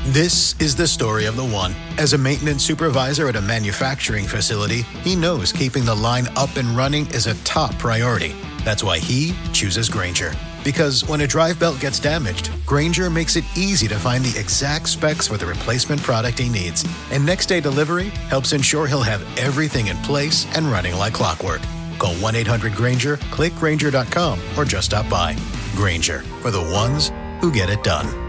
This is the story of the one. As a maintenance supervisor at a manufacturing facility, he knows keeping the line up and running is a top priority. That's why he chooses Grainger. Because when a drive belt gets damaged, Grainger makes it easy to find the exact specs for the replacement product he needs. And next day delivery helps ensure he'll have everything in place and running like clockwork. Call 1-800-GRAINGER, click Grainger.com, or just stop by. Grainger, for the ones who get it done.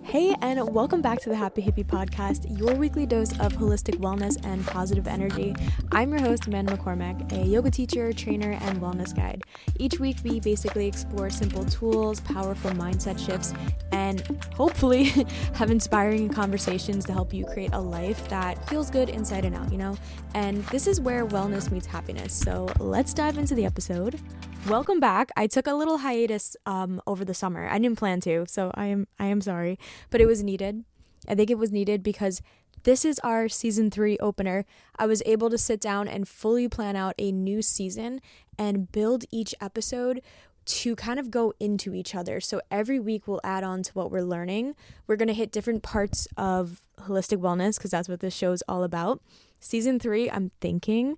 Hey, and welcome back to the Happy Hippie Podcast, your weekly dose of holistic wellness and positive energy. I'm your host, Amanda McCormack, a yoga teacher, trainer, and wellness guide. Each week, we basically explore simple tools, powerful mindset shifts, and hopefully have inspiring conversations to help you create a life that feels good inside and out, And this is where wellness meets happiness. So let's dive into the episode. Welcome back. I took a little hiatus over the summer. I didn't plan to, so I am sorry, but it was needed. I think it was needed because this is our season 3 opener. I was able to sit down and fully plan out a new season and build each episode to kind of go into each other. So every week we'll add on to what we're learning. We're going to hit different parts of holistic wellness because that's what this show is all about. Season 3, I'm thinking,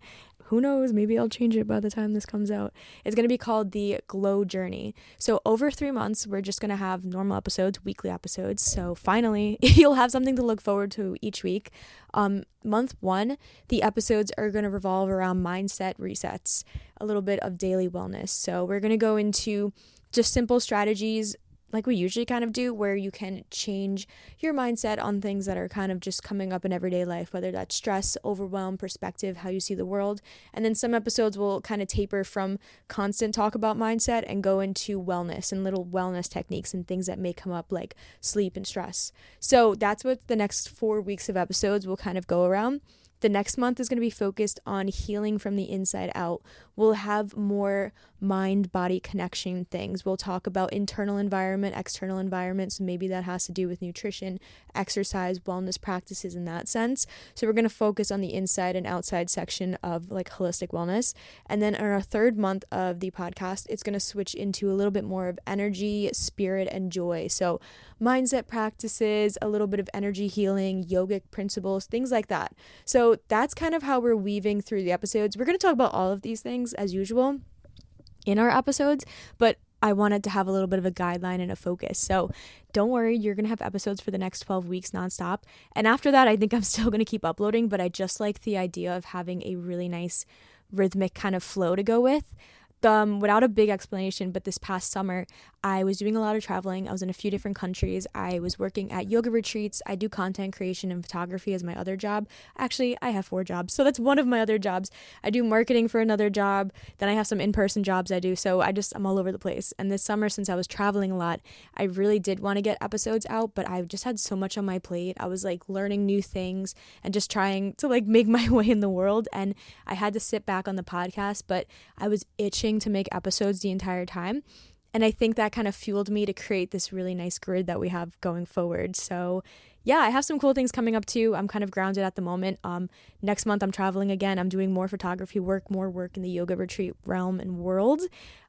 who knows, maybe I'll change it by the time this comes out. It's going to be called the Glow Journey. So over 3 months, we're just going to have normal episodes, weekly episodes. So finally, you'll have something to look forward to each week. Month 1, the episodes are going to revolve around mindset resets, a little bit of daily wellness. So we're going to go into just simple strategies like we usually kind of do, where you can change your mindset on things that are kind of just coming up in everyday life, whether that's stress, overwhelm, perspective, how you see the world. And then some episodes will kind of taper from constant talk about mindset and go into wellness and little wellness techniques and things that may come up like sleep and stress. So that's what the next 4 weeks of episodes will kind of go around. The next month is going to be focused on healing from the inside out. We'll have more mind-body connection things. We'll talk about internal environment, external environment. So maybe that has to do with nutrition, exercise, wellness practices in that sense. So we're going to focus on the inside and outside section of like holistic wellness. And then in our 3rd month of the podcast, it's going to switch into a little bit more of energy, spirit, and joy. So mindset practices, a little bit of energy healing, yogic principles, things like that. So that's kind of how we're weaving through the episodes. We're going to talk about all of these things as usual in our episodes, but I wanted to have a little bit of a guideline and a focus. So don't worry, you're going to have episodes for the next 12 weeks nonstop. And after that, I think I'm still going to keep uploading, but I just like the idea of having a really nice rhythmic kind of flow to go with. Without a big explanation, but this past summer, I was doing a lot of traveling. I was in a few different countries. I was working at yoga retreats. I do content creation and photography as my other job. Actually, I have 4 jobs, so that's one of my other jobs. I do marketing for another job. Then I have some in-person jobs I do, so I'm all over the place. And this summer, since I was traveling a lot, I really did want to get episodes out, but I just had so much on my plate. I was like learning new things and just trying to like make my way in the world, and I had to sit back on the podcast, but I was itching to make episodes the entire time. And I think that kind of fueled me to create this really nice grid that we have going forward. So yeah, I have some cool things coming up too. I'm kind of grounded at the moment. Next month I'm traveling again. I'm doing more photography work, more work in the yoga retreat realm and world.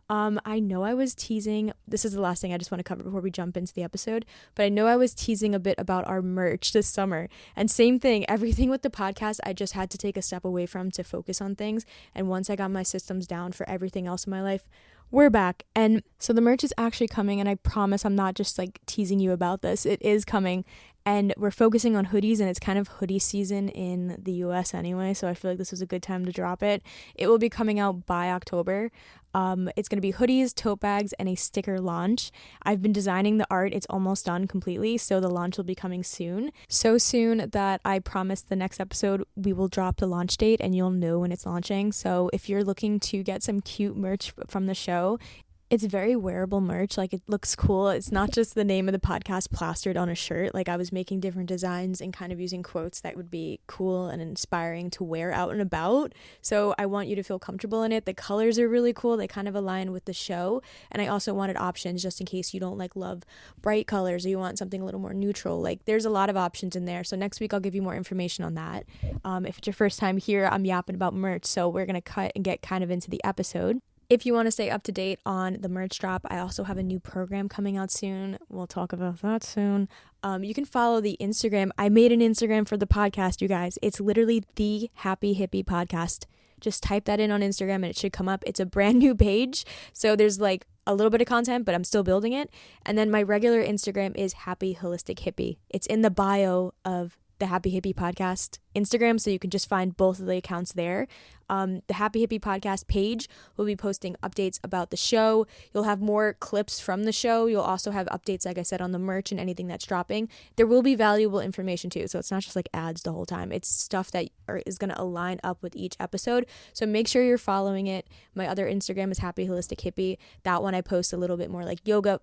I know I was teasing, this is the last thing I just want to cover before we jump into the episode, but I know I was teasing a bit about our merch this summer. And same thing, everything with the podcast, I just had to take a step away from to focus on things. And once I got my systems down for everything else in my life, we're back. And so the merch is actually coming, and I promise I'm not just like teasing you about this. It is coming. And we're focusing on hoodies, and it's kind of hoodie season in the US anyway, so I feel like this was a good time to drop it. It will be coming out by October. It's going to be hoodies, tote bags, and a sticker launch. I've been designing the art. It's almost done completely, so the launch will be coming soon. So soon that I promise the next episode we will drop the launch date, and you'll know when it's launching. So if you're looking to get some cute merch from the show, it's very wearable merch. Like, it looks cool. It's not just the name of the podcast plastered on a shirt. Like, I was making different designs and kind of using quotes that would be cool and inspiring to wear out and about. So I want you to feel comfortable in it. The colors are really cool. They kind of align with the show. And I also wanted options just in case you don't love bright colors or you want something a little more neutral. Like, there's a lot of options in there. So next week I'll give you more information on that. If it's your first time here, I'm yapping about merch. So we're going to cut and get kind of into the episode. If you want to stay up to date on the merch drop, I also have a new program coming out soon. We'll talk about that soon. You can follow the Instagram. I made an Instagram for the podcast, you guys. It's literally the Happy Hippie Podcast. Just type that in on Instagram and it should come up. It's a brand new page. So there's like a little bit of content, but I'm still building it. And then my regular Instagram is Happy Holistic Hippie. It's in the bio of the Happy Hippie Podcast Instagram, so you can just find both of the accounts there. The Happy Hippie Podcast page will be posting updates about the show. You'll have more clips from the show. You'll also have updates, like I said, on the merch and anything that's dropping. There will be valuable information too, so it's not just like ads the whole time. It's stuff that is going to align up with each episode, so make sure you're following it. My other Instagram is Happy Holistic Hippie. That one I post a little bit more like yoga,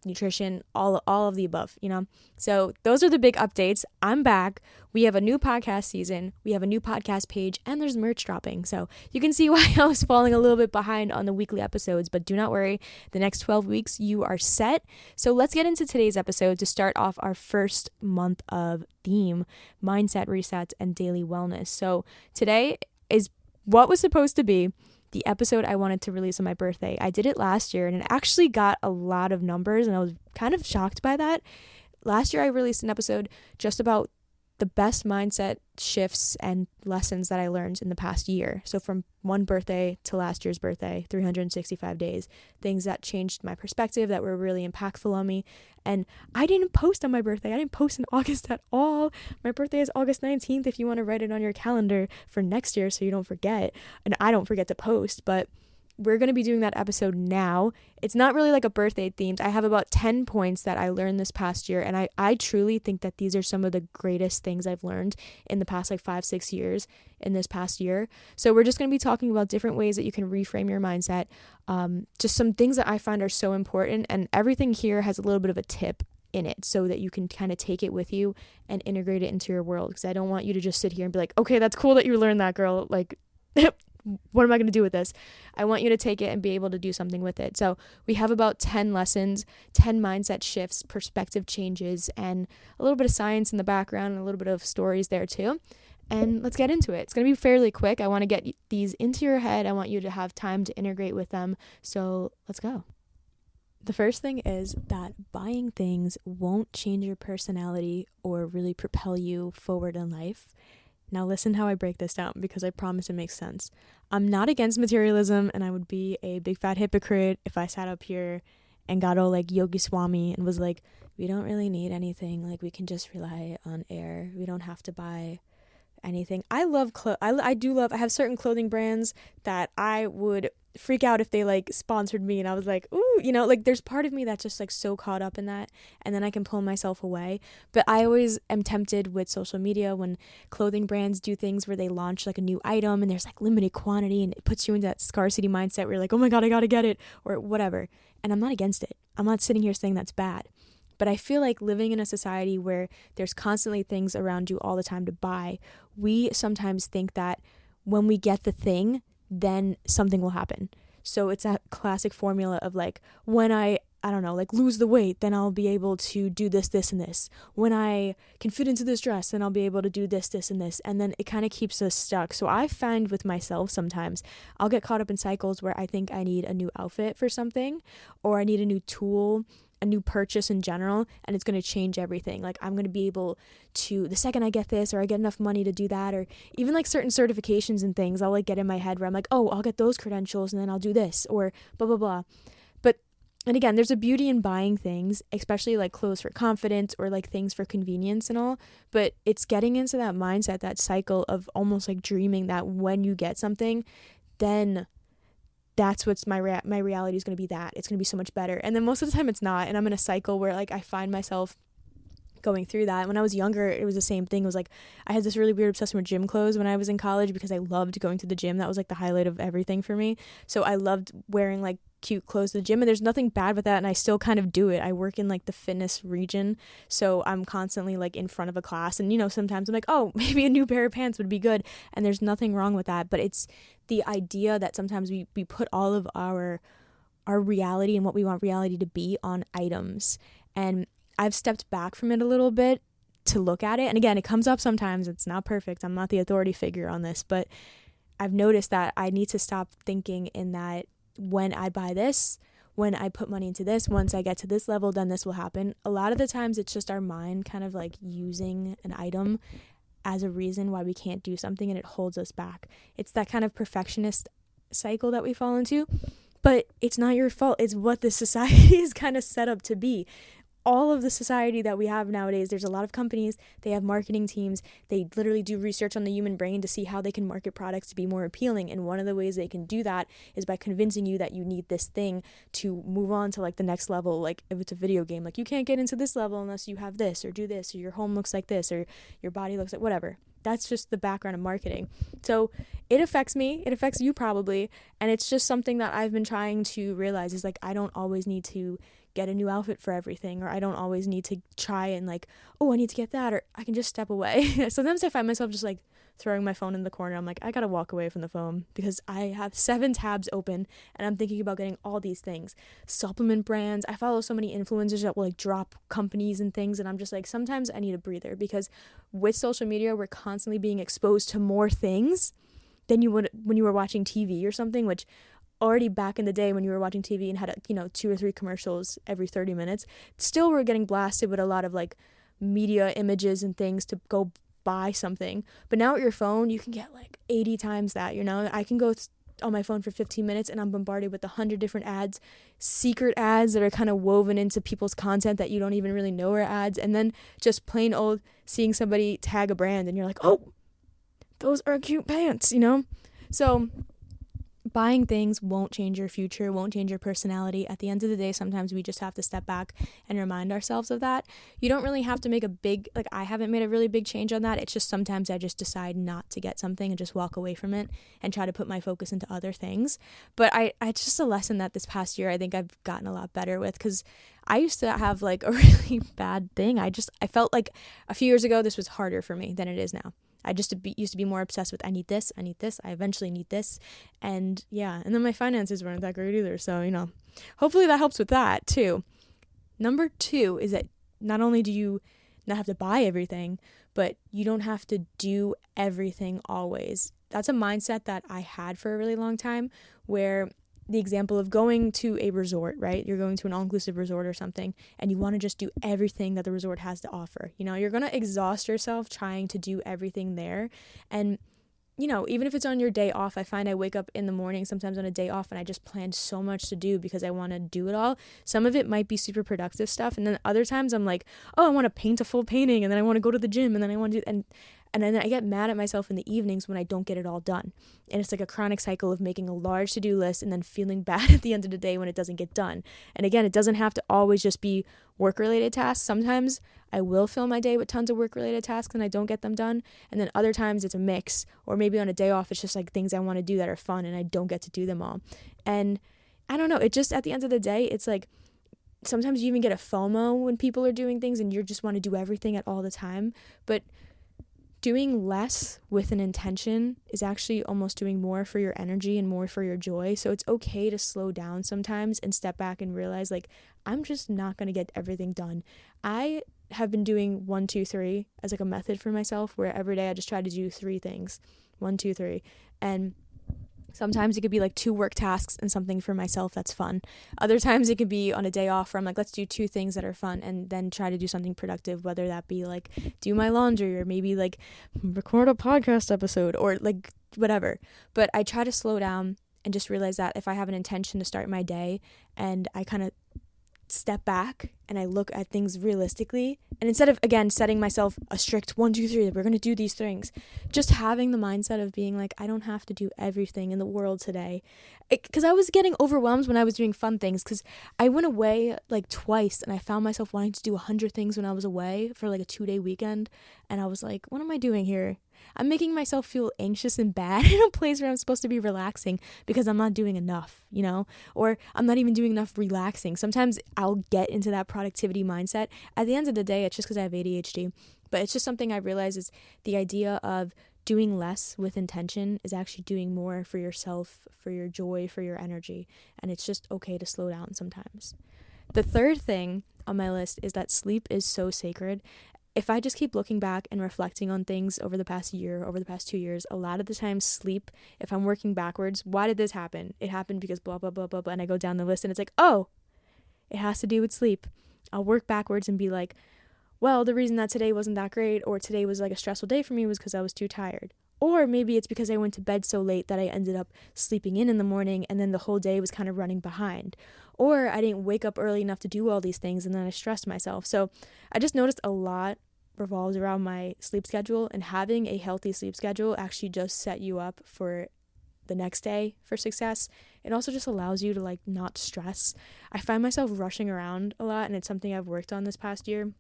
nutrition, all of the above, So those are the big updates. I'm back. We have a new podcast season. We have a new podcast page, and there's merch dropping. So you can see why I was falling a little bit behind on the weekly episodes, but do not worry. The next 12 weeks, you are set. So let's get into today's episode to start off our first month of theme, mindset resets and daily wellness. So today is what was supposed to be the episode I wanted to release on my birthday. I did it last year and it actually got a lot of numbers and I was kind of shocked by that. Last year I released an episode just about the best mindset shifts and lessons that I learned in the past year. So from one birthday to last year's birthday, 365 days, things that changed my perspective that were really impactful on me. And I didn't post on my birthday. I didn't post in August at all. My birthday is August 19th if you want to write it on your calendar for next year so you don't forget. And I don't forget to post, but we're going to be doing that episode now. It's not really like a birthday themed. I have about 10 points that I learned this past year. And I truly think that these are some of the greatest things I've learned in the past 5-6 years in this past year. So we're just going to be talking about different ways that you can reframe your mindset. Just some things that I find are so important. And everything here has a little bit of a tip in it so that you can kind of take it with you and integrate it into your world. Because I don't want you to just sit here and be like, okay, that's cool that you learned that, girl. Like, what am I going to do with this? I want you to take it and be able to do something with it. So we have about 10 lessons, 10 mindset shifts, perspective changes, and a little bit of science in the background and a little bit of stories there too. And let's get into it. It's going to be fairly quick. I want to get these into your head. I want you to have time to integrate with them. So let's go. The first thing is that buying things won't change your personality or really propel you forward in life. Now listen how I break this down because I promise it makes sense. I'm not against materialism and I would be a big fat hypocrite if I sat up here and got all like Yogi Swami and was like, we don't really need anything. Like we can just rely on air. We don't have to buy anything. I love I have certain clothing brands that I would freak out if they like sponsored me and I was like, ooh, like there's part of me that's just like so caught up in that and then I can pull myself away. But I always am tempted with social media when clothing brands do things where they launch like a new item and there's like limited quantity and it puts you into that scarcity mindset where you're like, oh my God, I gotta get it or whatever. And I'm not against it. I'm not sitting here saying that's bad. But I feel like living in a society where there's constantly things around you all the time to buy, we sometimes think that when we get the thing, then something will happen. So it's that classic formula of like, when I don't know, like lose the weight, then I'll be able to do this, this, and this. When I can fit into this dress, then I'll be able to do this, this, and this. And then it kind of keeps us stuck. So I find with myself sometimes I'll get caught up in cycles where I think I need a new outfit for something or I need a new tool, a new purchase in general, and it's going to change everything. Like I'm going to be able to, the second I get this or I get enough money to do that, or even like certain certifications and things, I'll like get in my head where I'm like, oh, I'll get those credentials and then I'll do this or blah, blah, blah. And again, there's a beauty in buying things, especially like clothes for confidence or like things for convenience and all. But it's getting into that mindset, that cycle of almost like dreaming that when you get something, then that's what's my reality is going to be, that it's going to be so much better. And then most of the time it's not. And I'm in a cycle where like I find myself going through that. When I was younger, it was the same thing. It was like I had this really weird obsession with gym clothes when I was in college because I loved going to the gym. That was like the highlight of everything for me. So I loved wearing like cute clothes to the gym, and there's nothing bad with that, and I still kind of do it. I work in like the fitness region, so I'm constantly like in front of a class, and sometimes I'm like, oh, maybe a new pair of pants would be good, and there's nothing wrong with that. But it's the idea that sometimes we put all of our reality and what we want reality to be on items, and I've stepped back from it a little bit to look at it. And again, it comes up sometimes. It's not perfect. I'm not the authority figure on this, but I've noticed that I need to stop thinking in that when I buy this, when I put money into this, once I get to this level, then this will happen. A lot of the times it's just our mind kind of like using an item as a reason why we can't do something, and it holds us back. It's that kind of perfectionist cycle that we fall into, but it's not your fault. It's what the society is kind of set up to be. All of the society that we have nowadays, there's a lot of companies, they have marketing teams, they literally do research on the human brain to see how they can market products to be more appealing, and one of the ways they can do that is by convincing you that you need this thing to move on to like the next level. Like if it's a video game, like you can't get into this level unless you have this or do this, or your home looks like this, or your body looks like whatever. That's just the background of marketing. So it affects me, it affects you probably, and it's just something that I've been trying to realize is like I don't always need to get a new outfit for everything, or I don't always need to try and like, oh, I need to get that, or I can just step away. Sometimes I find myself just like throwing my phone in the corner. I'm like, I gotta walk away from the phone because I have 7 tabs open and I'm thinking about getting all these things. Supplement brands. I follow so many influencers that will like drop companies and things, and I'm just like, sometimes I need a breather, because with social media, we're constantly being exposed to more things than you would when you were watching TV or something, which already back in the day when you were watching TV and had 2 or 3 commercials every 30 minutes, still we're getting blasted with a lot of like media images and things to go buy something. But now with your phone, you can get like 80 times that. I can go on my phone for 15 minutes and I'm bombarded with 100 different ads, secret ads that are kind of woven into people's content that you don't even really know are ads, and then just plain old seeing somebody tag a brand and you're like, oh, those are cute pants, So buying things won't change your future, won't change your personality. At the end of the day, sometimes we just have to step back and remind ourselves of that. You don't really have to make I haven't made a really big change on that. It's just sometimes I just decide not to get something and just walk away from it and try to put my focus into other things. But it's just a lesson that this past year I think I've gotten a lot better with, because I used to have like a really bad thing. I felt like a few years ago this was harder for me than it is now. I used to be more obsessed with I need this, I eventually need this, and then my finances weren't that great either, so, hopefully that helps with that too. Number 2 is that not only do you not have to buy everything, but you don't have to do everything always. That's a mindset that I had for a really long time, where the example of going to a resort, right? You're going to an all-inclusive resort or something, and you want to just do everything that the resort has to offer. You're going to exhaust yourself trying to do everything there. And, even if it's on your day off, I find I wake up in the morning sometimes on a day off and I just plan so much to do because I want to do it all. Some of it might be super productive stuff. And then other times I'm like, oh, I want to paint a full painting, and then I want to go to the gym, and then I want to do, and then I get mad at myself in the evenings when I don't get it all done. And it's like a chronic cycle of making a large to-do list and then feeling bad at the end of the day when it doesn't get done. And again, it doesn't have to always just be work-related tasks. Sometimes I will fill my day with tons of work-related tasks and I don't get them done. And then other times it's a mix. Or maybe on a day off, it's just like things I want to do that are fun and I don't get to do them all. And I don't know, it just, at the end of the day, it's like, sometimes you even get a FOMO when people are doing things and you just want to do everything at all the time. But doing less with an intention is actually almost doing more for your energy and more for your joy. So it's okay to slow down sometimes and step back and realize, like, I'm just not going to get everything done. I have been doing 1, 2, 3 as like a method for myself, where every day I just try to do 3 things. 1, 2, 3. And sometimes it could be like 2 work tasks and something for myself that's fun. Other times it could be on a day off where I'm like, let's do 2 things that are fun and then try to do something productive, whether that be like do my laundry or maybe like record a podcast episode or like whatever. But I try to slow down and just realize that if I have an intention to start my day and I kind of step back and I look at things realistically, and instead of, again, setting myself a strict 1, 2, 3, we're going to do these things, just having the mindset of being like, I don't have to do everything in the world today. Because I was getting overwhelmed when I was doing fun things, because I went away like twice and I found myself wanting to do 100 things when I was away for like a 2-day weekend, and I was like, what am I doing here? I'm making myself feel anxious and bad in a place where I'm supposed to be relaxing because I'm not doing enough, or I'm not even doing enough relaxing. Sometimes I'll get into that productivity mindset. At the end of the day, it's just because I have ADHD, but it's just something I realize is the idea of doing less with intention is actually doing more for yourself, for your joy, for your energy, and it's just okay to slow down sometimes. The third thing on my list is that sleep is so sacred. if I just keep looking back and reflecting on things over the past year, over the past 2 years, a lot of the time sleep, if I'm working backwards, why did this happen? It happened because blah, blah, blah, blah, blah. And I go down the list and it's like, oh, it has to do with sleep. I'll work backwards and be like, well, the reason that today wasn't that great or today was like a stressful day for me was because I was too tired. Or maybe it's because I went to bed so late that I ended up sleeping in the morning and then the whole day was kind of running behind. Or I didn't wake up early enough to do all these things and then I stressed myself. So I just noticed a lot revolves around my sleep schedule, and having a healthy sleep schedule actually just set you up for the next day for success. It also just allows you to like not stress. I find myself rushing around a lot, and it's something I've worked on this past year,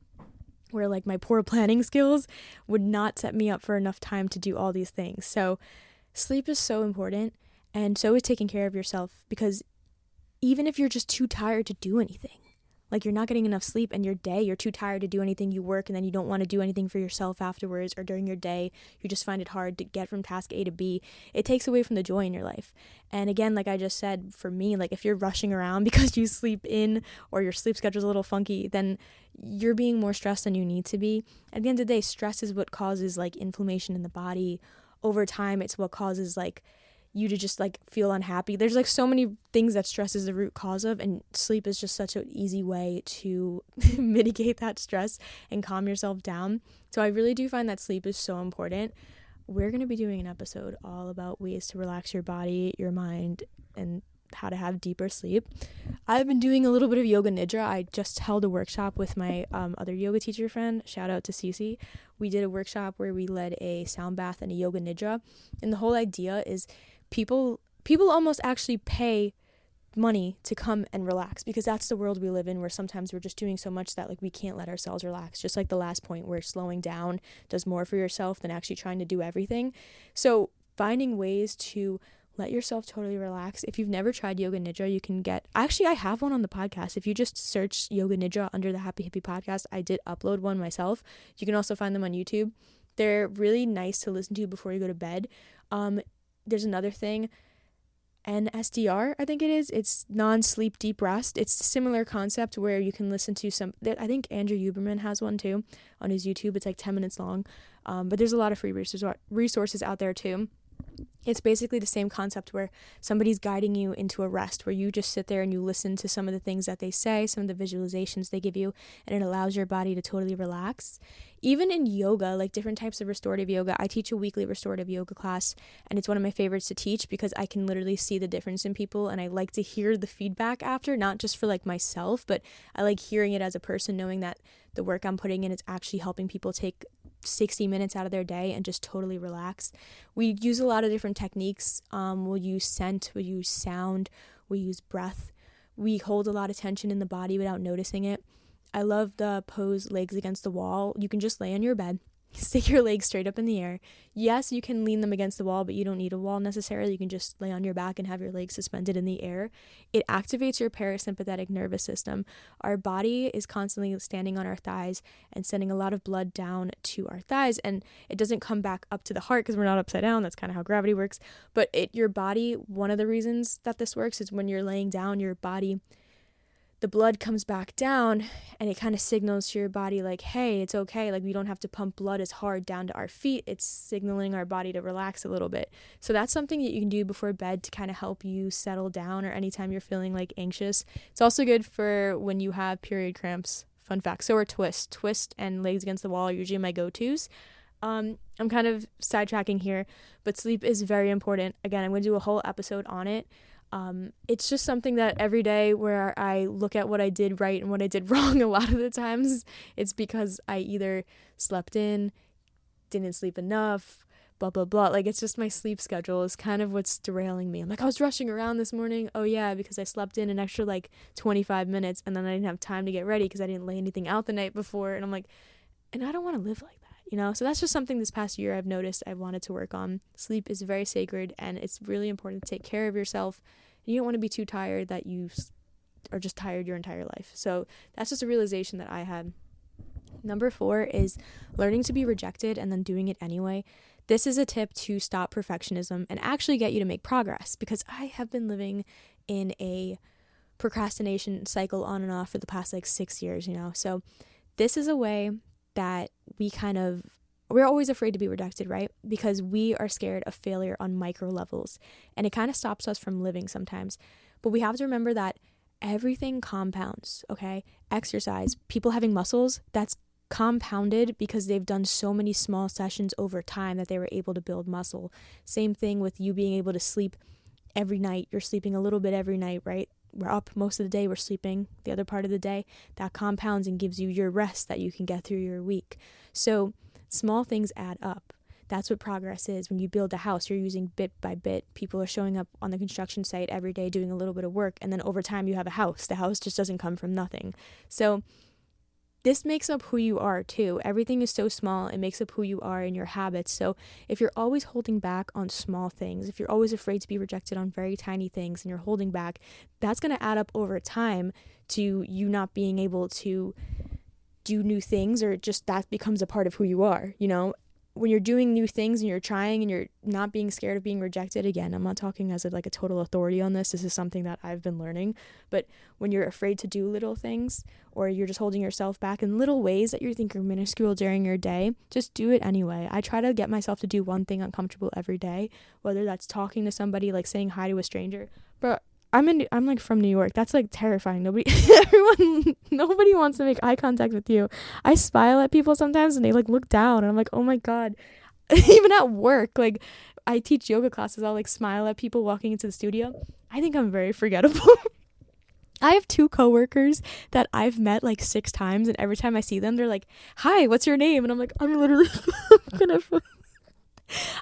where like my poor planning skills would not set me up for enough time to do all these things. So sleep is so important, and so is taking care of yourself, because even if you're just too tired to do anything, like you're not getting enough sleep and your day, you're too tired to do anything, you work and then you don't want to do anything for yourself afterwards, or during your day, you just find it hard to get from task A to B. It takes away from the joy in your life. And again, like I just said, for me, like if you're rushing around because you sleep in or your sleep schedule's a little funky, then you're being more stressed than you need to be. At the end of the day, stress is what causes like inflammation in the body. Over time, it's what causes like you to just like feel unhappy. There's like so many things that stress is the root cause of, and sleep is just such an easy way to mitigate that stress and calm yourself down. So I really do find that sleep is so important. We're going to be doing an episode all about ways to relax your body, your mind, and how to have deeper sleep. I've been doing a little bit of yoga nidra. I just held a workshop with my other yoga teacher friend. Shout out to Cece. We did a workshop where we led a sound bath and a yoga nidra. And the whole idea is people almost actually pay money to come and relax, because that's the world we live in, where sometimes we're just doing so much that like we can't let ourselves relax. Just like the last point, where slowing down does more for yourself than actually trying to do everything. So finding ways to let yourself totally relax. If you've never tried yoga nidra, you can I have one on the podcast. If you just search yoga nidra under the Happy Hippie Podcast, I did upload one myself. You can also find them on YouTube. They're really nice to listen to before you go to bed. There's another thing, NSDR, I think it is. It's non-sleep deep rest. It's a similar concept where you can listen to I think Andrew Huberman has one too on his YouTube. It's like 10 minutes long. But there's a lot of free resources out there too. It's basically the same concept where somebody's guiding you into a rest, where you just sit there and you listen to some of the things that they say, some of the visualizations they give you, and it allows your body to totally relax. Even in yoga, like different types of restorative yoga, I teach a weekly restorative yoga class, and it's one of my favorites to teach because I can literally see the difference in people, and I like to hear the feedback after, not just for like myself, but I like hearing it as a person, knowing that the work I'm putting in is actually helping people take 60 minutes out of their day and just totally relax. We use a lot of different techniques. We'll use scent, we'll use sound, we use breath. We hold a lot of tension in the body without noticing it. I love the pose legs against the wall. You can just lay on your bed, stick your legs straight up in the air. Yes, you can lean them against the wall, but you don't need a wall necessarily. You can just lay on your back and have your legs suspended in the air. It activates your parasympathetic nervous system. Our body is constantly standing on our thighs and sending a lot of blood down to our thighs, and it doesn't come back up to the heart because we're not upside down. That's kind of how gravity works. But your body, one of the reasons that this works is when you're laying down, your body, the blood comes back down and it kind of signals to your body like, hey, it's okay. Like, we don't have to pump blood as hard down to our feet. It's signaling our body to relax a little bit. So that's something that you can do before bed to kind of help you settle down, or anytime you're feeling like anxious. It's also good for when you have period cramps. Fun fact. So are twist and legs against the wall are usually my go-tos. I'm kind of sidetracking here, but sleep is very important. Again, I'm going to do a whole episode on it. It's just something that every day where I look at what I did right and what I did wrong, a lot of the times it's because I either slept in, didn't sleep enough, blah, blah, blah. Like, it's just my sleep schedule is kind of what's derailing me. I'm like, I was rushing around this morning. Oh yeah, because I slept in an extra like 25 minutes and then I didn't have time to get ready because I didn't lay anything out the night before. And I'm like, and I don't want to live like that. So that's just something this past year I've noticed I've wanted to work on. Sleep is very sacred, and it's really important to take care of yourself. You don't want to be too tired that you are just tired your entire life. So that's just a realization that I had. Number 4 is learning to be rejected and then doing it anyway. This is a tip to stop perfectionism and actually get you to make progress, because I have been living in a procrastination cycle on and off for the past like 6 years, So this is a way that we're always afraid to be rejected, right? Because we are scared of failure on micro levels, and it kind of stops us from living sometimes. But we have to remember that everything compounds, okay? Exercise, people having muscles, that's compounded because they've done so many small sessions over time that they were able to build muscle. Same thing with you being able to sleep every night. You're sleeping a little bit every night, right? We're up most of the day, we're sleeping the other part of the day. That compounds and gives you your rest that you can get through your week. So small things add up. That's what progress is. When you build a house, you're using bit by bit. People are showing up on the construction site every day doing a little bit of work, and then over time you have a house. The house just doesn't come from nothing. So this makes up who you are too. Everything is so small, it makes up who you are and your habits. So if you're always holding back on small things, if you're always afraid to be rejected on very tiny things and you're holding back, that's going to add up over time to you not being able to do new things, or just that becomes a part of who you are, you know? When you're doing new things and you're trying and you're not being scared of being rejected, again, I'm not talking as a total authority on this. This is something that I've been learning. But when you're afraid to do little things, or you're just holding yourself back in little ways that you think are minuscule during your day, just do it anyway. I try to get myself to do one thing uncomfortable every day, whether that's talking to somebody, like saying hi to a stranger. But I'm like from New York. That's like terrifying. Nobody wants to make eye contact with you. I smile at people sometimes and they like look down and I'm like, oh my God. Even at work, like I teach yoga classes. I'll like smile at people walking into the studio. I think I'm very forgettable. I have 2 coworkers that I've met like 6 times, and every time I see them, they're like, hi, what's your name? And I'm like, I'm literally gonna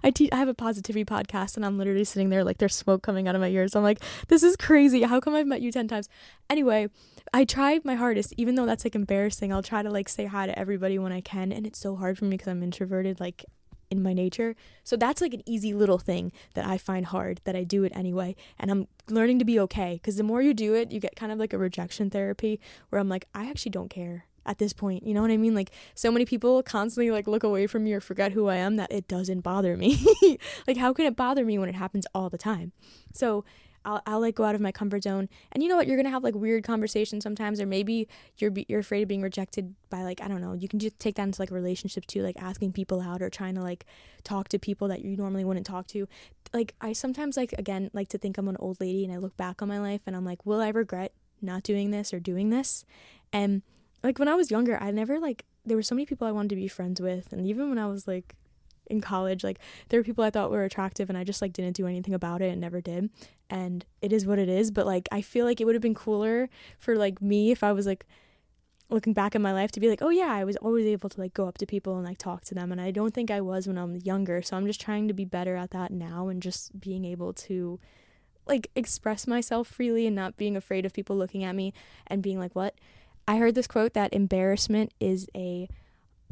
I have a positivity podcast, and I'm literally sitting there like there's smoke coming out of my ears. I'm like, this is crazy. How come I've met you 10 times? Anyway, I try my hardest, even though that's like embarrassing. I'll try to like say hi to everybody when I can, and it's so hard for me because I'm introverted like in my nature. So that's like an easy little thing that I find hard, that I do it anyway, and I'm learning to be okay, because the more you do it, you get kind of like a rejection therapy where I'm like, I actually don't care at this point, you know what I mean? Like, so many people constantly like look away from me or forget who I am, that it doesn't bother me. Like, how can it bother me when it happens all the time? So I'll like go out of my comfort zone, and you know what, you're gonna have like weird conversations sometimes, or maybe you're afraid of being rejected by like, I don't know, you can just take that into like relationships too, like asking people out or trying to like talk to people that you normally wouldn't talk to. Like, I sometimes like, again, like to think I'm an old lady, and I look back on my life and I'm like, will I regret not doing this or doing this? And like when I was younger, I never like, there were so many people I wanted to be friends with, and even when I was like in college, like there were people I thought were attractive, and I just like didn't do anything about it and never did. And it is what it is. But like, I feel like it would have been cooler for like me if I was like looking back in my life to be like, oh yeah, I was always able to like go up to people and like talk to them, and I don't think I was when I'm younger. So I'm just trying to be better at that now, and just being able to like express myself freely and not being afraid of people looking at me and being like, what? I heard this quote that embarrassment is a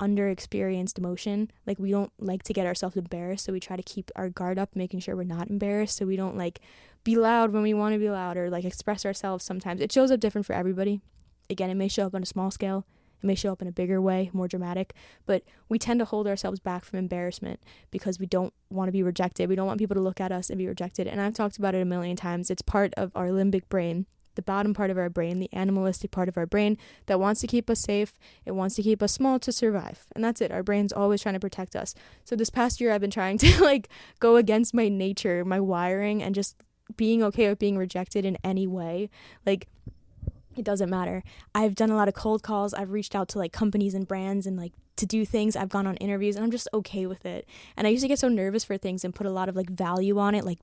underexperienced emotion. Like, we don't like to get ourselves embarrassed, so we try to keep our guard up, making sure we're not embarrassed, so we don't like be loud when we want to be loud, or like express ourselves. Sometimes it shows up different for everybody. Again, it may show up on a small scale, it may show up in a bigger way, more dramatic, but we tend to hold ourselves back from embarrassment because we don't want to be rejected. We don't want people to look at us and be rejected. And I've talked about it a million times. It's part of our limbic brain, the bottom part of our brain, the animalistic part of our brain that wants to keep us safe. It wants to keep us small to survive. And that's it. Our brain's always trying to protect us. So this past year, I've been trying to like go against my nature, my wiring, and just being okay with being rejected in any way. Like, it doesn't matter. I've done a lot of cold calls. I've reached out to like companies and brands and like to do things. I've gone on interviews, and I'm just okay with it. And I used to get so nervous for things and put a lot of like value on it. Like,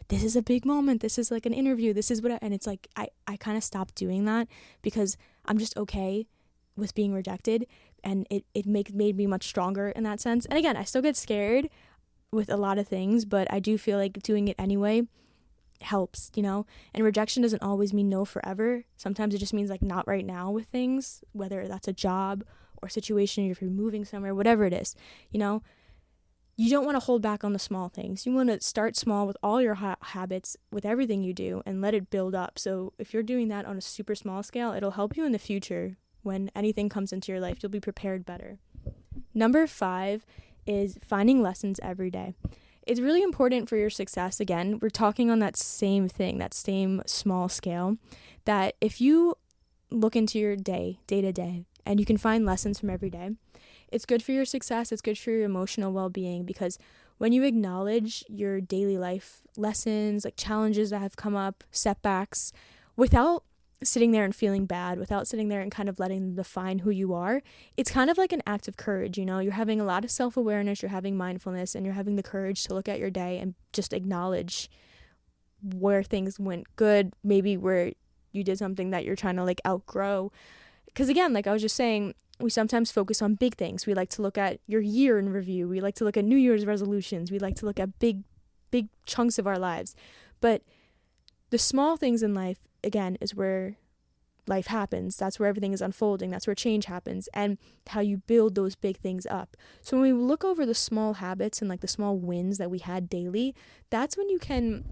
this is a big moment. This is like an interview. This is and it's like, I kind of stopped doing that because I'm just okay with being rejected. And it made me much stronger in that sense. And again, I still get scared with a lot of things, but I do feel like doing it anyway helps, you know. And rejection doesn't always mean no forever. Sometimes it just means like not right now with things, whether that's a job or situation, or if you're moving somewhere, whatever it is, you know. You don't want to hold back on the small things. You want to start small with all your habits, with everything you do, and let it build up. So if you're doing that on a super small scale, it'll help you in the future. When anything comes into your life, you'll be prepared better. Number 5 is finding lessons every day. It's really important for your success. Again, we're talking on that same thing, that same small scale, that if you look into your day to day, and you can find lessons from every day, it's good for your success, it's good for your emotional well-being, because when you acknowledge your daily life lessons, like challenges that have come up, setbacks, without sitting there and feeling bad, without sitting there and kind of letting them define who you are, it's kind of like an act of courage, you're having a lot of self-awareness, you're having mindfulness, and you're having the courage to look at your day and just acknowledge where things went good, maybe where you did something that you're trying to like outgrow. Because again, like I was just saying, we sometimes focus on big things. We like to look at your year in review. We like to look at New Year's resolutions. We like to look at big chunks of our lives. But the small things in life, again, is where life happens. That's where everything is unfolding. That's where change happens, and how you build those big things up. So when we look over the small habits and like the small wins that we had daily, that's when you can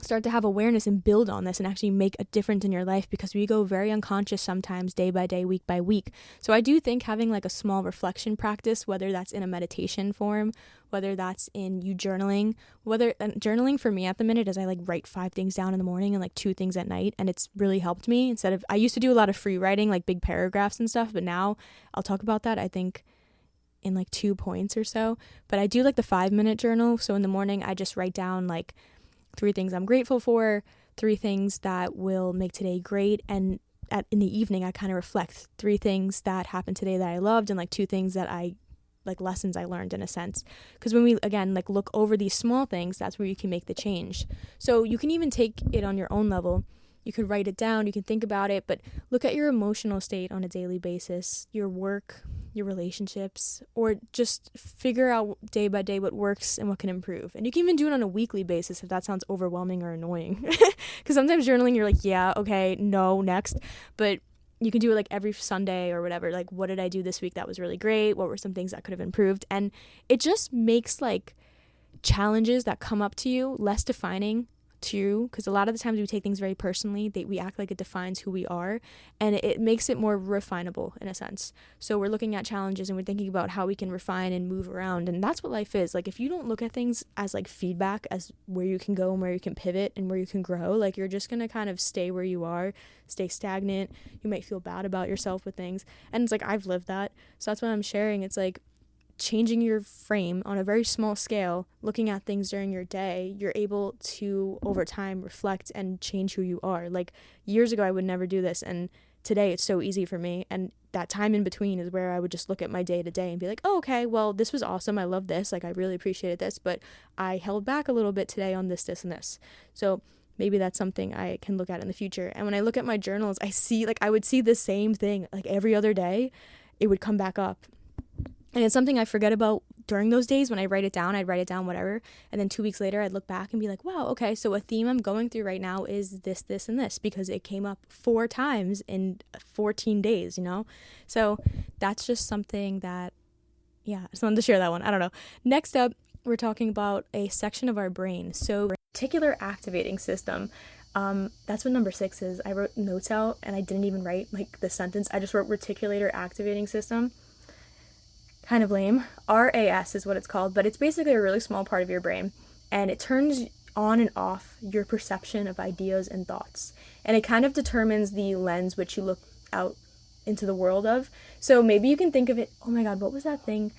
start to have awareness and build on this and actually make a difference in your life, because we go very unconscious sometimes, day by day, week by week. So I do think having like a small reflection practice, whether that's in a meditation form, whether that's in you journaling, journaling for me at the minute is I like write 5 things down in the morning and like 2 things at night, and it's really helped me. I used to do a lot of free writing, like big paragraphs and stuff, but now I'll talk about that, I think, in like 2 points or so. But I do like the 5-minute journal. So in the morning I just write down like 3 things I'm grateful for, 3 things that will make today great, and in the evening I kind of reflect 3 things that happened today that I loved, and like 2 things that like lessons I learned, in a sense. Because when we again like look over these small things, that's where you can make the change. So you can even take it on your own level. You can write it down, you can think about it, but look at your emotional state on a daily basis, your work, your relationships, or just figure out day by day what works and what can improve. And you can even do it on a weekly basis if that sounds overwhelming or annoying. Because sometimes journaling, you're like, yeah, okay, no, next. But you can do it like every Sunday or whatever. Like, what did I do this week that was really great? What were some things that could have improved? And it just makes like challenges that come up to you less defining to you, because a lot of the times we take things very personally, we act like it defines who we are, and it makes it more refinable in a sense. So we're looking at challenges and we're thinking about how we can refine and move around, and that's what life is. Like, if you don't look at things as like feedback, as where you can go and where you can pivot and where you can grow, like you're just gonna kind of stay where you are, stay stagnant. You might feel bad about yourself with things, and it's like, I've lived that, so that's what I'm sharing. It's like changing your frame on a very small scale, looking at things during your day, you're able to over time reflect and change who you are. Like, years ago I would never do this, and today it's so easy for me. And that time in between is where I would just look at my day to day and be like, oh, okay, well, this was awesome, I love this, like I really appreciated this, but I held back a little bit today on this and this. So maybe that's something I can look at in the future. And when I look at my journals, I would see the same thing like every other day. It would come back up. And it's something I forget about during those days. When I write it down, I'd write it down, whatever. And then 2 weeks later, I'd look back and be like, wow, okay, so a theme I'm going through right now is this, this, and this, because it came up 4 times in 14 days, So that's just something that, yeah, I just wanted to share that one. I don't know. Next up, we're talking about a section of our brain. So reticular activating system. That's what number 6 is. I wrote notes out and I didn't even write like the sentence. I just wrote reticular activating system. Kind of lame. RAS is what it's called, but it's basically a really small part of your brain, and it turns on and off your perception of ideas and thoughts, and it kind of determines the lens which you look out into the world of. So maybe you can think of it, oh my god, what was that thing?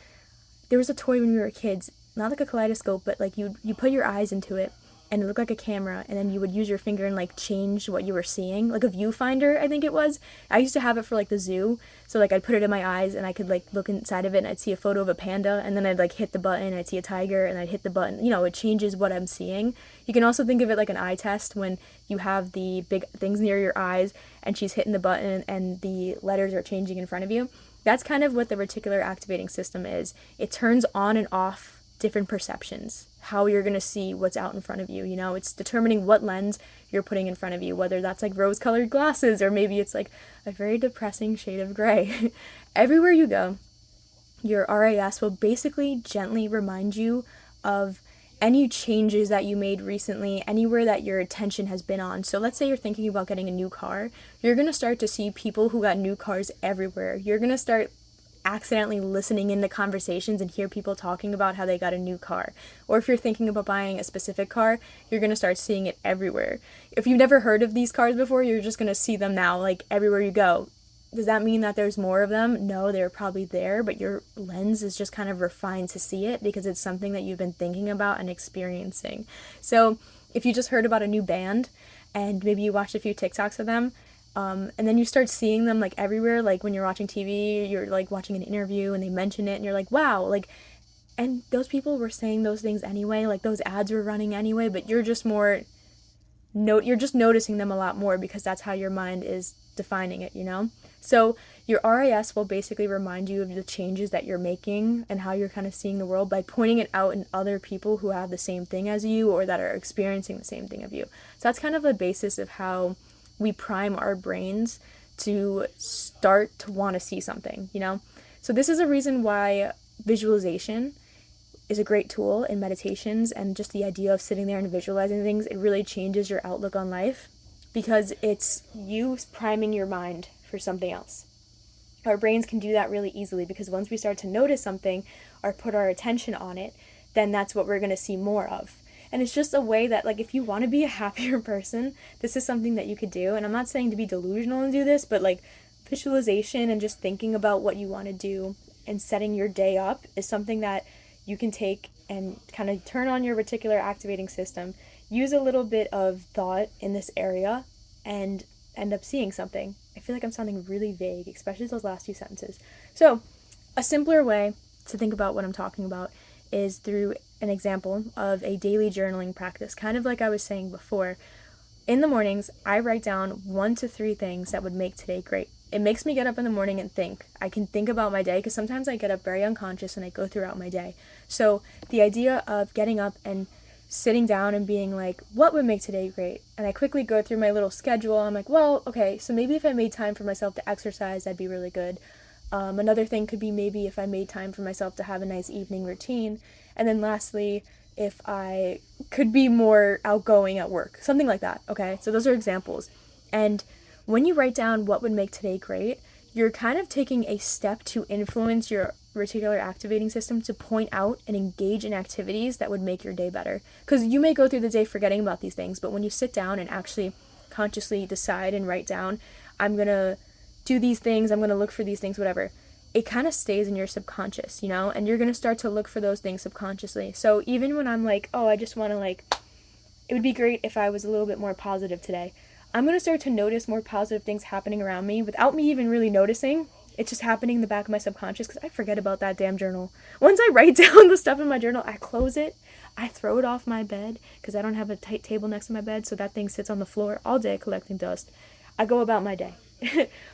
There was a toy when we were kids, not like a kaleidoscope, but like you put your eyes into it and it looked like a camera, and then you would use your finger and like change what you were seeing, like a viewfinder, I think it was. I used to have it for like the zoo, so like I'd put it in my eyes and I could like look inside of it and I'd see a photo of a panda, and then I'd like hit the button and I'd see a tiger, and I'd hit the button, it changes what I'm seeing. You can also think of it like an eye test, when you have the big things near your eyes and she's hitting the button and the letters are changing in front of you. That's kind of what the reticular activating system is. It turns on and off different perceptions, how you're going to see what's out in front of you. It's determining what lens you're putting in front of you, whether that's like rose-colored glasses or maybe it's like a very depressing shade of gray. Everywhere you go, your RAS will basically gently remind you of any changes that you made recently, anywhere that your attention has been on. So let's say you're thinking about getting a new car. You're going to start to see people who got new cars everywhere. You're going to start accidentally listening into conversations and hear people talking about how they got a new car. Or if you're thinking about buying a specific car, you're going to start seeing it everywhere. If you've never heard of these cars before, you're just going to see them now, like everywhere you go. Does that mean that there's more of them? No, they're probably there, but your lens is just kind of refined to see it because it's something that you've been thinking about and experiencing. So if you just heard about a new band and maybe you watched a few TikToks of them, and then you start seeing them like everywhere, like when you're watching TV, you're like watching an interview and they mention it and you're like, wow, like, and those people were saying those things anyway, like those ads were running anyway, but you're just you're just noticing them a lot more because that's how your mind is defining it, you know? So your RIS will basically remind you of the changes that you're making and how you're kind of seeing the world by pointing it out in other people who have the same thing as you or that are experiencing the same thing of you. So that's kind of the basis of how we prime our brains to start to want to see something, you know? So this is a reason why visualization is a great tool in meditations, and just the idea of sitting there and visualizing things, it really changes your outlook on life because it's you priming your mind for something else. Our brains can do that really easily because once we start to notice something or put our attention on it, then that's what we're going to see more of. And it's just a way that, like, if you want to be a happier person, this is something that you could do. And I'm not saying to be delusional and do this, but like visualization and just thinking about what you want to do and setting your day up is something that you can take and kind of turn on your reticular activating system, use a little bit of thought in this area, and end up seeing something. I feel like I'm sounding really vague, especially those last few sentences. So, a simpler way to think about what I'm talking about is through an example of a daily journaling practice, kind of like I was saying before. In the mornings, I write down 1 to 3 things that would make today great. It makes me get up in the morning and think. I can think about my day because sometimes I get up very unconscious and I go throughout my day. So the idea of getting up and sitting down and being like, what would make today great? And I quickly go through my little schedule. I'm like, well, okay, so maybe if I made time for myself to exercise, that'd be really good. Another thing could be maybe if I made time for myself to have a nice evening routine. And then lastly, if I could be more outgoing at work, something like that, okay? So those are examples. And when you write down what would make today great, you're kind of taking a step to influence your reticular activating system to point out and engage in activities that would make your day better. Because you may go through the day forgetting about these things, but when you sit down and actually consciously decide and write down, I'm going to do these things, I'm going to look for these things, whatever, it kind of stays in your subconscious, you know, and you're going to start to look for those things subconsciously. So even when I'm like, oh, I just want to it would be great if I was a little bit more positive today, I'm going to start to notice more positive things happening around me without me even really noticing. It's just happening in the back of my subconscious because I forget about that damn journal. Once I write down the stuff in my journal, I close it, I throw it off my bed because I don't have a tight table next to my bed, so that thing sits on the floor all day collecting dust. I go about my day.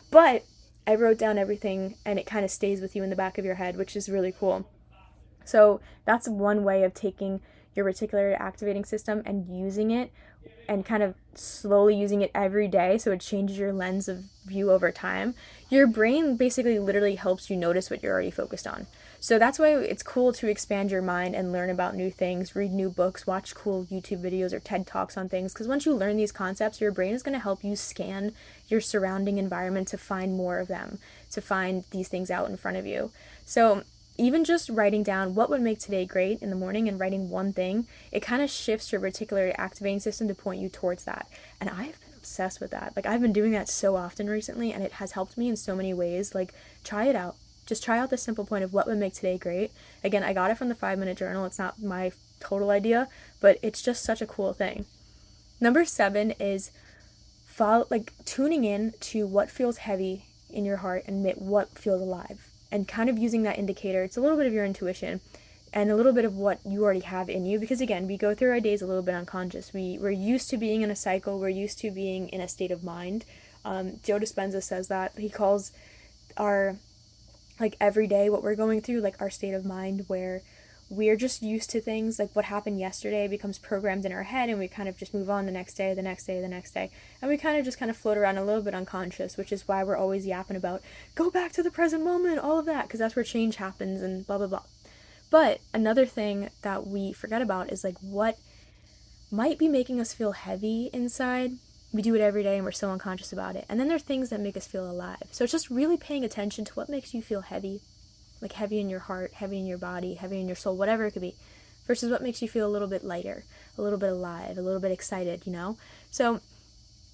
But I wrote down everything and it kind of stays with you in the back of your head, which is really cool. So that's one way of taking your reticular activating system and using it and kind of slowly using it every day so it changes your lens of view over time. Your brain basically literally helps you notice what you're already focused on. So that's why it's cool to expand your mind and learn about new things, read new books, watch cool YouTube videos or TED Talks on things, because once you learn these concepts, your brain is going to help you scan your surrounding environment to find more of them, to find these things out in front of you. So even just writing down what would make today great in the morning and writing one thing, it kind of shifts your reticular activating system to point you towards that. And I've been obsessed with that. Like, I've been doing that so often recently, and it has helped me in so many ways. Like, try it out. Just try out the simple point of what would make today great. Again, I got it from the 5-minute journal. It's not my total idea, but it's just such a cool thing. Number 7 is tuning in to what feels heavy in your heart and what feels alive. And kind of using that indicator, it's a little bit of your intuition and a little bit of what you already have in you. Because again, we go through our days a little bit unconscious. We're used to being in a cycle. We're used to being in a state of mind. Joe Dispenza says that. He calls our, every day, what we're going through, our state of mind, where we're just used to things. Like, what happened yesterday becomes programmed in our head, and we kind of just move on the next day, the next day, the next day. And we kind of float around a little bit unconscious, which is why we're always yapping about, go back to the present moment, all of that, because that's where change happens and blah, blah, blah. But another thing that we forget about is, what might be making us feel heavy inside. We do it every day and we're so unconscious about it. And then there are things that make us feel alive. So it's just really paying attention to what makes you feel heavy. Like heavy in your heart, heavy in your body, heavy in your soul, whatever it could be, versus what makes you feel a little bit lighter, a little bit alive, a little bit excited, you know? So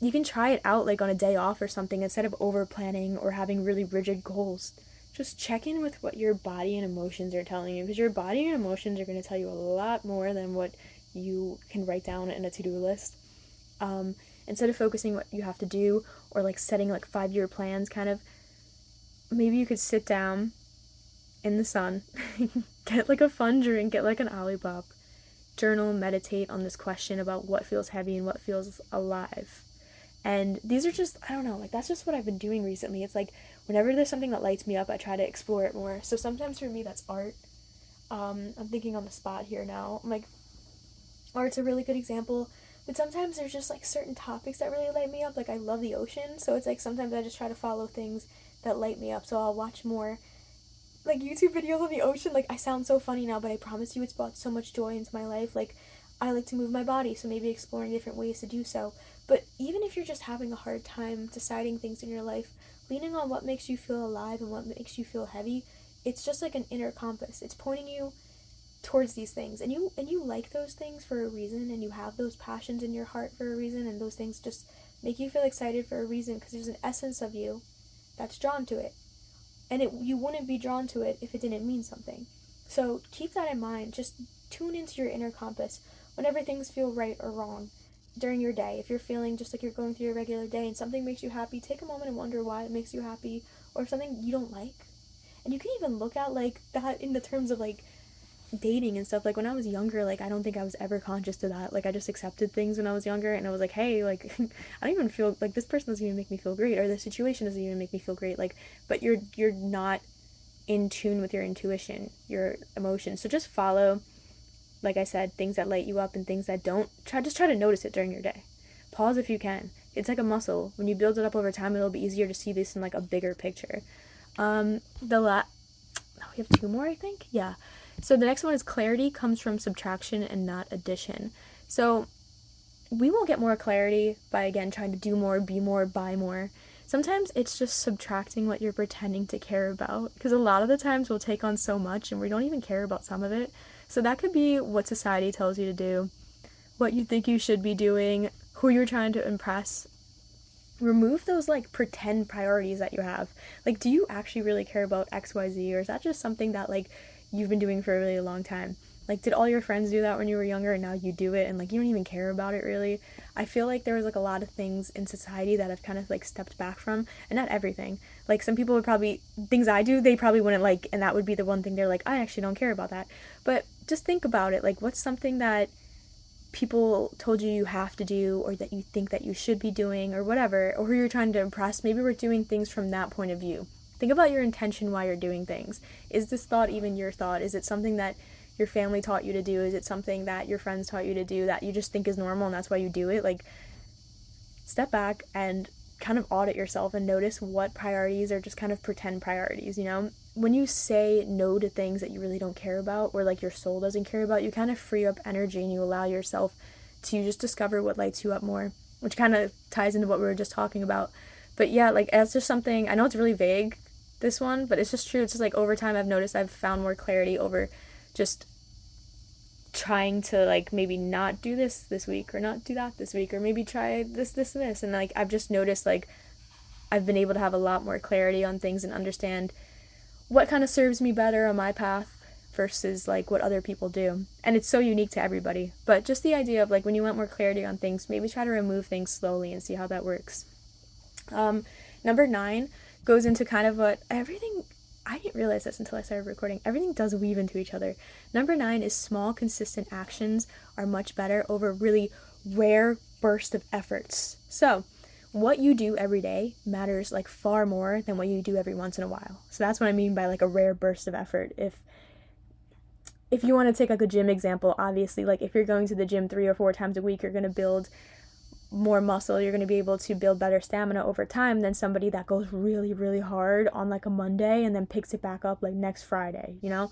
you can try it out like on a day off or something instead of over planning or having really rigid goals. Just check in with what your body and emotions are telling you, because your body and emotions are going to tell you a lot more than what you can write down in a to-do list. Instead of focusing what you have to do or like setting like 5-year plans, kind of, maybe you could sit down in the sun, get like a fun drink, get like an olipop, journal, meditate on this question about what feels heavy and what feels alive. And these are just, I don't know, like that's just what I've been doing recently. It's like whenever there's something that lights me up, I try to explore it more. So sometimes for me that's art. I'm thinking on the spot here now. I'm like, art's a really good example. But sometimes there's just like certain topics that really light me up. Like I love the ocean, so it's like sometimes I just try to follow things that light me up. So I'll watch more like YouTube videos on the ocean. Like I sound so funny now, but I promise you it's brought so much joy into my life. Like I like to move my body, so maybe exploring different ways to do so. But even if you're just having a hard time deciding things in your life, leaning on what makes you feel alive and what makes you feel heavy, it's just like an inner compass. It's pointing you towards these things, and you like those things for a reason, and you have those passions in your heart for a reason, and those things just make you feel excited for a reason, because there's an essence of you that's drawn to it, and you wouldn't be drawn to it if it didn't mean something. So keep that in mind. Just tune into your inner compass whenever things feel right or wrong during your day. If you're feeling just like you're going through your regular day and something makes you happy, take a moment and wonder why it makes you happy, or something you don't like. And you can even look at like that in the terms of like dating and stuff. Like when I was younger, like I don't think I was ever conscious to that. Like I just accepted things when I was younger, and I was like, hey, like I don't even feel like this person doesn't even make me feel great, or this situation doesn't even make me feel great. Like, but you're not in tune with your intuition, your emotions. So just follow, like I said, things that light you up and things that don't. Try to notice it during your day. Pause if you can. It's like a muscle. When you build it up over time, it'll be easier to see this in like a bigger picture. We have 2 more, I think. Yeah. So the next one is clarity comes from subtraction and not addition. So we won't get more clarity by, again, trying to do more, be more, buy more. Sometimes it's just subtracting what you're pretending to care about, because a lot of the times we'll take on so much and we don't even care about some of it. So that could be what society tells you to do, what you think you should be doing, who you're trying to impress. Remove those like pretend priorities that you have. Like, do you actually really care about XYZ, or is that just something that like you've been doing for a really long time? Like, did all your friends do that when you were younger and now you do it and like you don't even care about it really? I feel like there was like a lot of things in society that I've kind of like stepped back from, and not everything. Like some people would probably, things I do, they probably wouldn't like, and that would be the one thing they're like, I actually don't care about that. But just think about it. Like, what's something that people told you have to do, or that you think that you should be doing, or whatever, or who you're trying to impress? Maybe we're doing things from that point of view. Think about your intention while you're doing things. Is this thought even your thought? Is it something that your family taught you to do? Is it something that your friends taught you to do that you just think is normal and that's why you do it? Like, step back and kind of audit yourself and notice what priorities are just kind of pretend priorities, you know? When you say no to things that you really don't care about, or like your soul doesn't care about, you kind of free up energy and you allow yourself to just discover what lights you up more, which kind of ties into what we were just talking about. But yeah, like, it's just something, I know it's really vague, this one, but it's just true. It's just like over time I've noticed I've found more clarity over just trying to like maybe not do this week, or not do that this week, or maybe try this and this, and like I've just noticed like I've been able to have a lot more clarity on things and understand what kind of serves me better on my path versus like what other people do. And it's so unique to everybody, but just the idea of like when you want more clarity on things, maybe try to remove things slowly and see how that works. Number 9 goes into kind of what everything, I didn't realize this until I started recording, everything does weave into each other. Number 9 is small, consistent actions are much better over really rare bursts of efforts. So what you do every day matters like far more than what you do every once in a while. So that's what I mean by like a rare burst of effort. If you want to take like a gym example, obviously, like if you're going to the gym 3 or 4 times a week, you're going to build more muscle, you're going to be able to build better stamina over time than somebody that goes really, really hard on like a Monday and then picks it back up like next Friday, you know?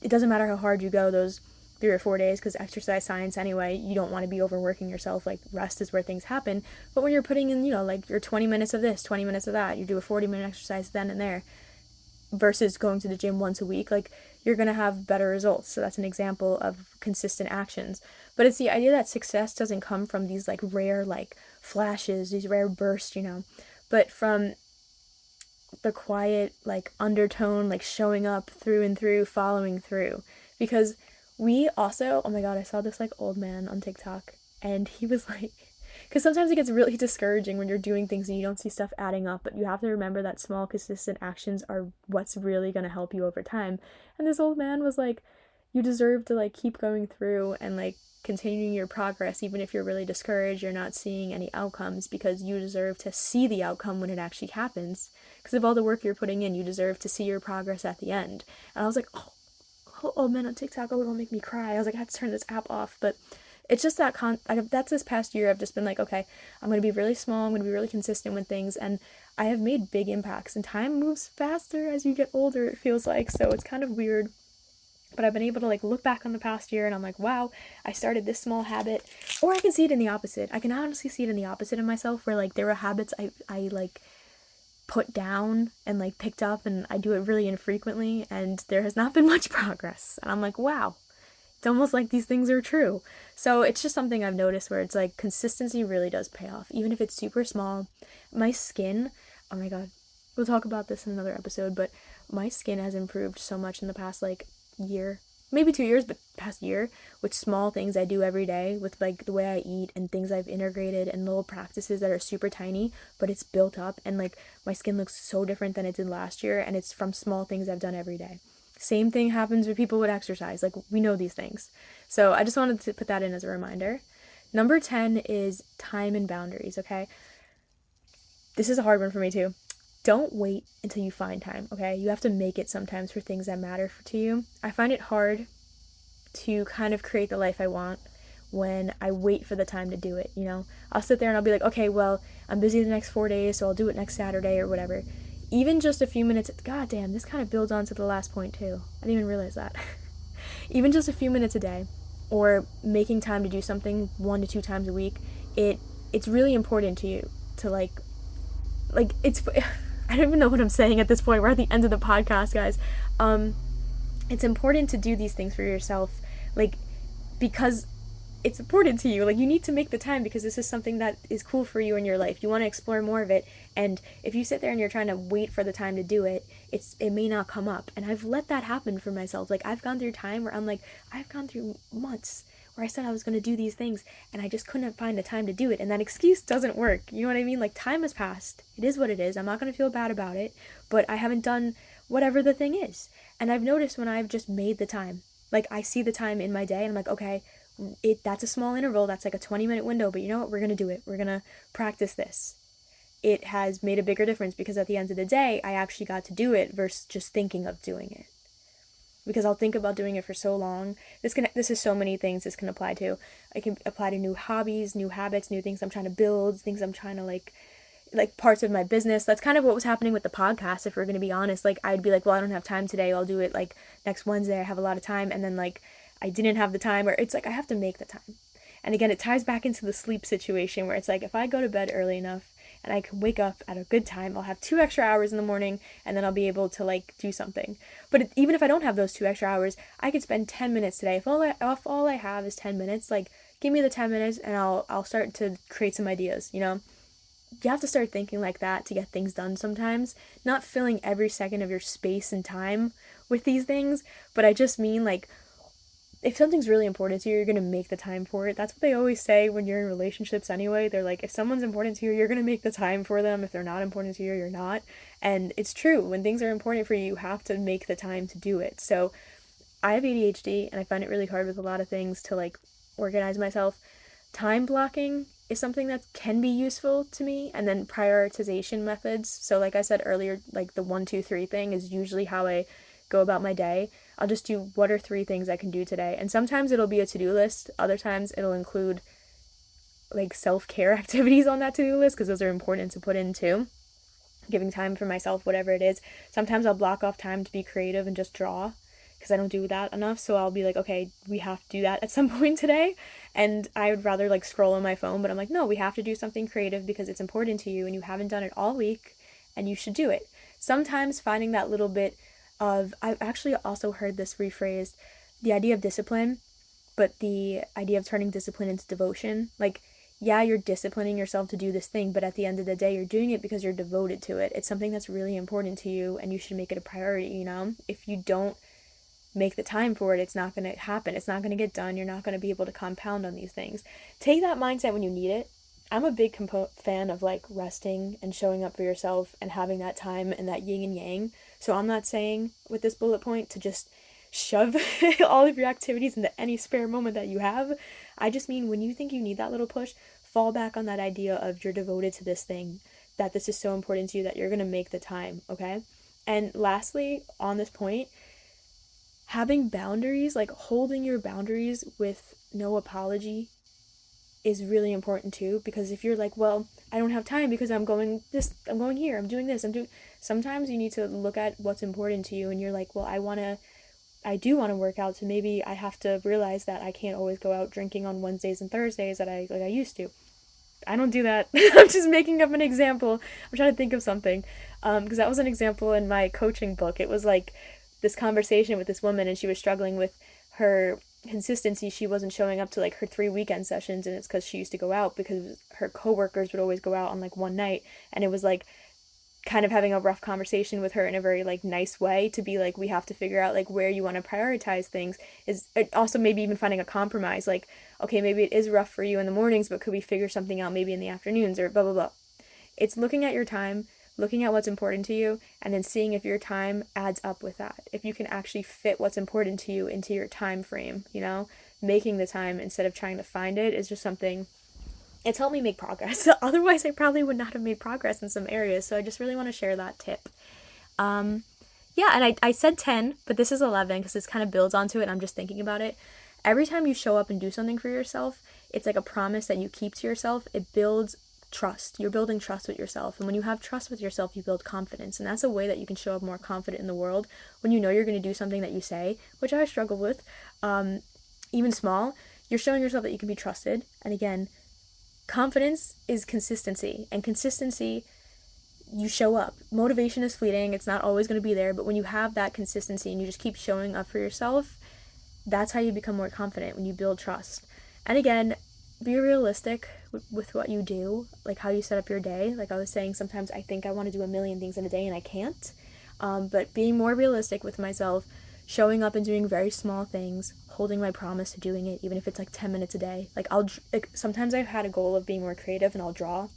It doesn't matter how hard you go those 3 or 4 days, because exercise science anyway, you don't want to be overworking yourself. Like, rest is where things happen. But when you're putting in, you know, like your 20 minutes of this, 20 minutes of that, you do a 40-minute exercise then and there, versus going to the gym once a week, like, you're going to have better results. So that's an example of consistent actions. But it's the idea that success doesn't come from these like rare, like flashes, these rare bursts, but from the quiet, like, undertone, like, showing up through and through, following through. Because we also, oh my god, I saw this, like, old man on TikTok, and he was like, because sometimes it gets really discouraging when you're doing things and you don't see stuff adding up, but you have to remember that small, consistent actions are what's really going to help you over time. And this old man was like, you deserve to, like, keep going through and, like, continuing your progress, even if you're really discouraged, you're not seeing any outcomes, because you deserve to see the outcome when it actually happens. Because of all the work you're putting in, you deserve to see your progress at the end. And I was like, oh, old man on TikTok, oh, it'll make me cry. I was like, I have to turn this app off. But it's just that that's this past year I've just been like, okay, I'm going to be really small, I'm going to be really consistent with things, and I have made big impacts, and time moves faster as you get older, it feels like, so it's kind of weird. But I've been able to, like, look back on the past year and I'm like, wow, I started this small habit. Or I can see it in the opposite. I can honestly see it in the opposite of myself, where, like, there were habits I like put down and, like, picked up, and I do it really infrequently, and there has not been much progress. And I'm like, wow, it's almost like these things are true. So it's just something I've noticed where it's like consistency really does pay off, even if it's super small. My skin, oh my god, we'll talk about this in another episode, but my skin has improved so much in the past, like, year, maybe 2 years, but past year, with small things I do every day, with, like, the way I eat and things I've integrated and little practices that are super tiny, but it's built up, and, like, my skin looks so different than it did last year, and it's from small things I've done every day. Same thing happens with people with exercise. Like, we know these things. So I just wanted to put that in as a reminder. Number 10 is time and boundaries, okay? This is a hard one for me too. Don't wait until you find time, okay? You have to make it sometimes for things that matter to you. I find it hard to kind of create the life I want when I wait for the time to do it, I'll sit there and I'll be like, okay, well, I'm busy the next 4 days, so I'll do it next Saturday or whatever. Even just a few minutes, god damn, this kind of builds on to the last point too. I didn't even realize that. Even just a few minutes a day, or making time to do something 1 to 2 times a week, it's really important to you to like it's, I don't even know what I'm saying at this point. We're at the end of the podcast, guys. It's important to do these things for yourself, like, because it's important to you. Like, you need to make the time because this is something that is cool for you in your life. You want to explore more of it, and if you sit there and you're trying to wait for the time to do it, it may not come up. And I've let that happen for myself. Like, I've gone through time where I've gone through months where I said I was going to do these things and I just couldn't find the time to do it, and that excuse doesn't work. You know what I mean? Like, time has passed. It is what it is. I'm not going to feel bad about it, but I haven't done whatever the thing is. And I've noticed when I've just made the time, like, I see the time in my day and I'm like, okay, that's a small interval, that's like a 20-minute window, but you know what, we're going to do it, we're going to practice this. It has made a bigger difference because at the end of the day, I actually got to do it versus just thinking of doing it. Because I'll think about doing it for so long. This is so many things this can apply to. I can apply to new hobbies, new habits, new things I'm trying to build, things I'm trying to like parts of my business. That's kind of what was happening with the podcast, if we're going to be honest. Like, I'd be like, well, I don't have time today, I'll do it like next Wednesday, I have a lot of time, and then like I didn't have the time, or it's like I have to make the time. And again, it ties back into the sleep situation where it's like, if I go to bed early enough and I can wake up at a good time, I'll have 2 extra hours in the morning, and then I'll be able to like do something. But even if I don't have those 2 extra hours, I could spend 10 minutes today. If all I have is 10 minutes, like, give me the 10 minutes and I'll start to create some ideas, You have to start thinking like that to get things done sometimes. Not filling every second of your space and time with these things, but I just mean, like, if something's really important to you, you're going to make the time for it. That's what they always say when you're in relationships anyway. They're like, if someone's important to you, you're going to make the time for them. If they're not important to you, you're not. And it's true. When things are important for you, you have to make the time to do it. So I have ADHD, and I find it really hard with a lot of things to like organize myself. Time blocking is something that can be useful to me, and then prioritization methods. So like I said earlier, like the 1, 2, 3 thing is usually how I go about my day. I'll just do, what are 3 things I can do today? And sometimes it'll be a to-do list. Other times it'll include like self-care activities on that to-do list, because those are important to put in too. Giving time for myself, whatever it is. Sometimes I'll block off time to be creative and just draw, because I don't do that enough. So I'll be like, okay, we have to do that at some point today. And I would rather like scroll on my phone, but I'm like, no, we have to do something creative because it's important to you and you haven't done it all week and you should do it. Sometimes finding that little bit of, I've actually also heard this rephrased, the idea of discipline, but the idea of turning discipline into devotion. Like, yeah, you're disciplining yourself to do this thing, but at the end of the day, you're doing it because you're devoted to it. It's something that's really important to you, and you should make it a priority, you know? If you don't make the time for it, it's not going to happen. It's not going to get done. You're not going to be able to compound on these things. Take that mindset when you need it. I'm a big fan of like resting and showing up for yourself and having that time and that yin and yang. So I'm not saying with this bullet point to just shove all of your activities into any spare moment that you have. I just mean when you think you need that little push, fall back on that idea of you're devoted to this thing, that this is so important to you that you're going to make the time, okay? And lastly, on this point, having boundaries, like holding your boundaries with no apology is really important too, because if you're like, well, I don't have time because I'm going here, I'm doing this, sometimes you need to look at what's important to you, and you're like, well, I do want to work out, so maybe I have to realize that I can't always go out drinking on Wednesdays and Thursdays that I used to. I don't do that. I'm just making up an example. I'm trying to think of something, because that was an example in my coaching book. It was like this conversation with this woman, and she was struggling with her consistency. She wasn't showing up to like her 3 weekend sessions, and it's because she used to go out because her coworkers would always go out on like one night, and it was like kind of having a rough conversation with her in a very like nice way to be like, we have to figure out like where you want to prioritize things. Is also maybe even finding a compromise, like, okay, maybe it is rough for you in the mornings, but could we figure something out maybe in the afternoons, or blah blah blah. It's looking at your time, looking at what's important to you, and then seeing if your time adds up with that, if you can actually fit what's important to you into your time frame, you know. Making the time instead of trying to find it is just something, it's helped me make progress. Otherwise I probably would not have made progress in some areas. So I just really want to share that tip. Yeah, and I said 10, but this is 11 because this kind of builds onto it, and I'm just thinking about it. Every time you show up and do something for yourself, it's like a promise that you keep to yourself. It builds trust. You're building trust with yourself. And when you have trust with yourself, you build confidence. And that's a way that you can show up more confident in the world. When you know you're going to do something that you say, which I struggle with, even small, you're showing yourself that you can be trusted. And again, confidence is consistency. And consistency, you show up. Motivation is fleeting. It's not always going to be there. But when you have that consistency and you just keep showing up for yourself, that's how you become more confident, when you build trust. And again, be realistic with what you do, like how you set up your day. Like I was saying, sometimes I think I want to do a million things in a day and I can't. But being more realistic with myself, showing up and doing very small things, holding my promise to doing it, even if it's like 10 minutes a day. Like sometimes I've had a goal of being more creative, and I'll draw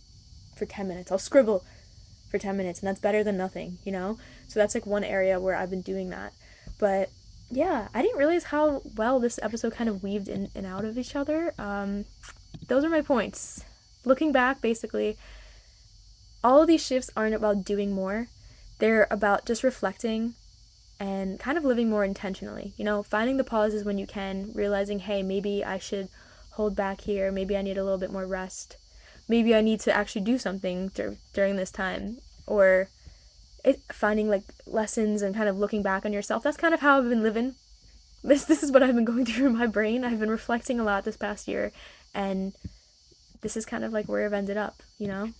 for 10 minutes. I'll scribble for 10 minutes, and that's better than nothing, you know? So that's like one area where I've been doing that. But yeah, I didn't realize how well this episode kind of weaved in and out of each other. Those are my points. Looking back, basically, all of these shifts aren't about doing more. They're about just reflecting and kind of living more intentionally. You know, finding the pauses when you can, realizing, hey, maybe I should hold back here. Maybe I need a little bit more rest. Maybe I need to actually do something during this time. Or finding like lessons and kind of looking back on yourself. That's kind of how I've been living. This is what I've been going through in my brain. I've been reflecting a lot this past year, and this is kind of like where I've ended up, you know?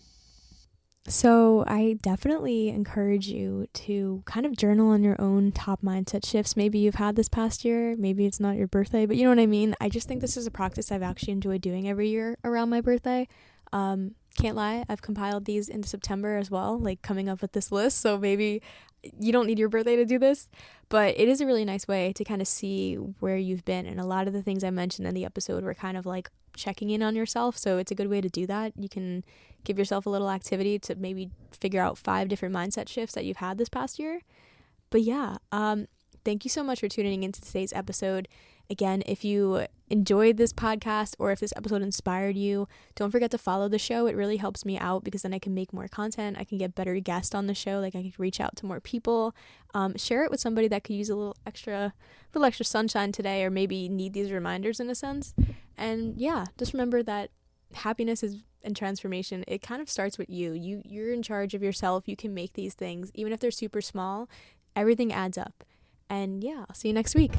So I definitely encourage you to kind of journal on your own top mindset shifts. Maybe you've had this past year, maybe it's not your birthday, but you know what I mean? I just think this is a practice I've actually enjoyed doing every year around my birthday. Can't lie, I've compiled these into September as well, like coming up with this list, so maybe you don't need your birthday to do this, but it is a really nice way to kind of see where you've been, and a lot of the things I mentioned in the episode were kind of like checking in on yourself, so it's a good way to do that. You can give yourself a little activity to maybe figure out 5 different mindset shifts that you've had this past year. But yeah, thank you so much for tuning into today's episode. Again, if you enjoyed this podcast or if this episode inspired you, don't forget to follow the show. It really helps me out because then I can make more content. I can get better guests on the show. Like I can reach out to more people. Share it with somebody that could use a little extra sunshine today, or maybe need these reminders in a sense. And yeah, just remember that happiness and transformation, it kind of starts with you. You're in charge of yourself. You can make these things, even if they're super small. Everything adds up. And yeah, I'll see you next week.